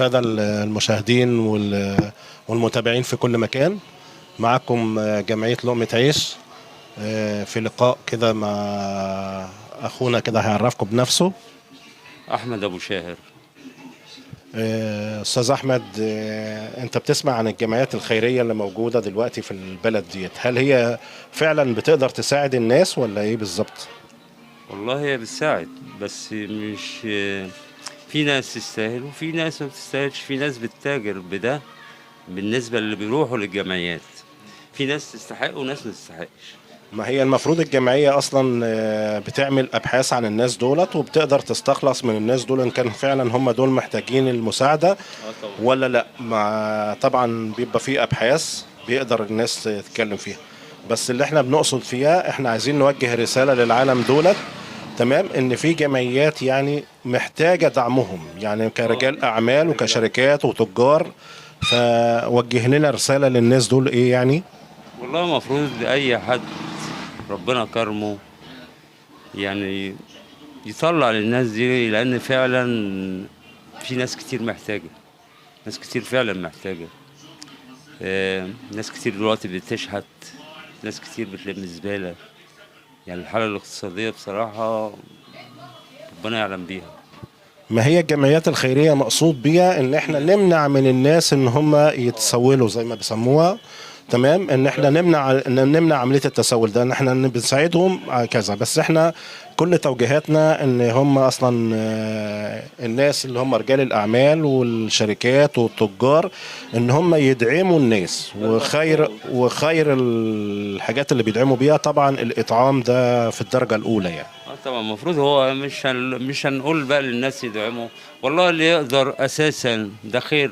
السادة المشاهدين والمتابعين في كل مكان. معكم جمعية لقمة عيش في لقاء كده مع أخونا كده هيعرفكم بنفسه. احمد ابو شاهر. أستاذ أحمد، أنت بتسمع عن الجمعيات الخيرية اللي موجودة دلوقتي في البلد ديت، هل هي فعلا بتقدر تساعد الناس ولا إيه بالظبط؟ والله هي بتساعد، بس مش في ناس تستاهل وفي ناس ما بتستاهلش. في ناس بتتاجر بده بالنسبه اللي بيروحوا للجمعيات. في ناس تستحق وناس ما تستحقش. ما هي المفروض الجمعية أصلا بتعمل أبحاث عن الناس دولت وبتقدر تستخلص من الناس دول إن كان فعلا هم دول محتاجين المساعدة اه طبعا. ولا لا. طبعا بيبقى فيه أبحاث بيقدر الناس تتكلم فيها، بس اللي احنا بنقصد فيها احنا عايزين نوجه رسالة للعالم دولت، تمام، ان في جمعيات يعني محتاجة دعمهم يعني كرجال أعمال وكشركات وتجار. فوجه لنا رسالة للناس دول ايه يعني؟ والله المفروض اي حد ربنا كرمه يعني يطلع للناس دي، لان فعلا في ناس كتير محتاجه. ناس كتير فعلا محتاجه. ناس كتير دلوقتي بتشحت. ناس كتير بتلم زبالة. يعني الحالة الاقتصادية بصراحة ربنا يعلم بيها. ما هي الجمعيات الخيرية مقصود بيها ان احنا نمنع من الناس ان هم يتسولوا زي ما بيسموها، تمام، ان احنا نمنع عملية التسول ده، ان احنا بنساعدهم على كذا. بس احنا كل توجيهاتنا ان هم اصلا الناس اللي هم رجال الاعمال والشركات والتجار ان هم يدعموا الناس، وخير الحاجات اللي بيدعموا بيها طبعا الاطعام ده في الدرجة الاولى يعني. طبعا المفروض هو مش هنقول بقى للناس يدعموا. والله اللي يقدر أساسا ده خير.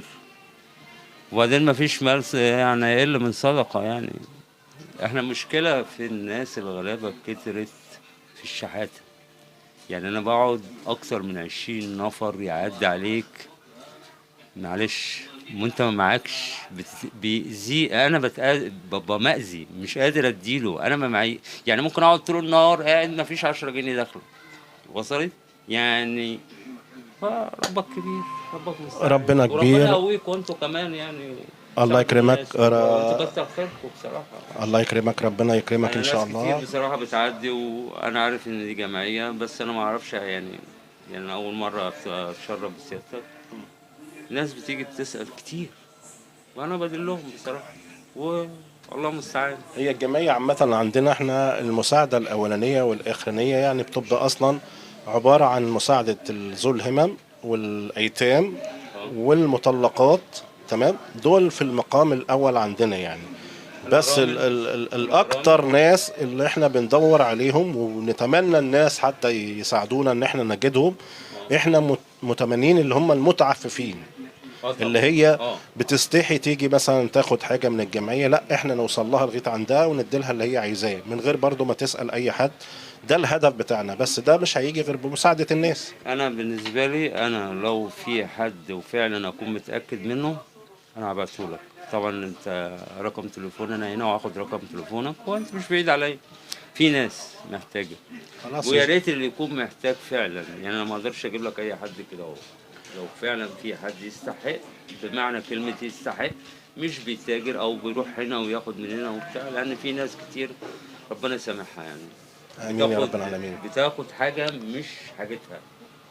وبعدين ما فيش مال يعني يقل من صدقة يعني. احنا مشكلة في الناس الغلابة كترت في الشحاتة. يعني أنا بقعد أكتر من 20 نفر يعدي عليك، معلش، وانت ما معكش بيأذي. انا ببقى مأذي، مش قادر اديله. انا ما معي يعني. ممكن اقعد طول النهار قاعد ما فيش 10 جنيه داخله. وصلت يعني. فربك كبير، ربك مستعان، ربنا وربنا كبير. يقويكم انتوا كمان يعني. الله ساعدوا يكرمك. الناس وانتوا كتر خيركم بصراحه. الله يكرمك، ربنا يكرمك انا ان شاء ناس كتير الله. بصراحه بتعدي وانا عارف ان دي جمعيه، بس انا ما اعرفش يعني. يعني أنا اول مره اتشرف بسيادتك. ناس بتيجي بتسأل كتير وانا بدلهم بصراحه. والله المستعان. هي الجمعية عامة عندنا احنا المساعدة الأولانية والآخرانية يعني بتبقى أصلا عبارة عن مساعدة ذو الهمم والأيتام والمطلقات، تمام، دول في المقام الأول عندنا يعني. بس ال والارامل. ال ال والارامل. الأكتر ناس اللي احنا بندور عليهم ونتمنى الناس حتى يساعدونا ان احنا نجدهم، احنا متمنين اللي هم المتعففين، اه اللي طبعا. هي اه. بتستحي تيجي مثلا تاخد حاجه من الجمعيه، لا احنا نوصل لها لغايه عندها ونديلها اللي هي عايزاه من غير برضو ما تسال اي حد. ده الهدف بتاعنا، بس ده مش هيجي غير بمساعده الناس. انا بالنسبه لي، انا لو في حد وفعلا اكون متاكد منه انا هبعته لك. طبعا انت رقم تليفون انا هنا، وهاخد رقم تليفونك وانت مش بعيد عليا. في ناس محتاجه. خلاص ويا ريت اللي يكون محتاج فعلا. يعني انا ما اقدرش اجيب لك اي حد كده اهو. لو فعلا في حد يستحق، بمعنى كلمة يستحق، مش بيتاجر او بيروح هنا وياخد من هنا وبتاع، لان في ناس كتير ربنا يسامحها يعني. امين يا بتاخد رب العالمين. بتاخد حاجة مش حاجتها،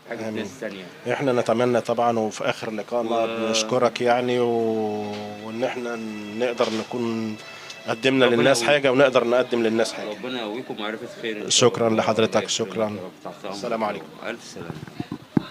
حاجة امين. ناس تانية. احنا نتمنى طبعا وفي اخر لقاء نقعد وربنا نشكرك يعني وان احنا نقدر نكون قدمنا للناس يقويكم. حاجه ونقدر نقدم للناس حاجه. ربنا يقويكم معرفة خير ان شاء شكرا الله. الله لحضرتك، يكرمك شكرا. يا رب. تحت امرك السلام يا رب. عليكم. الف سلامة.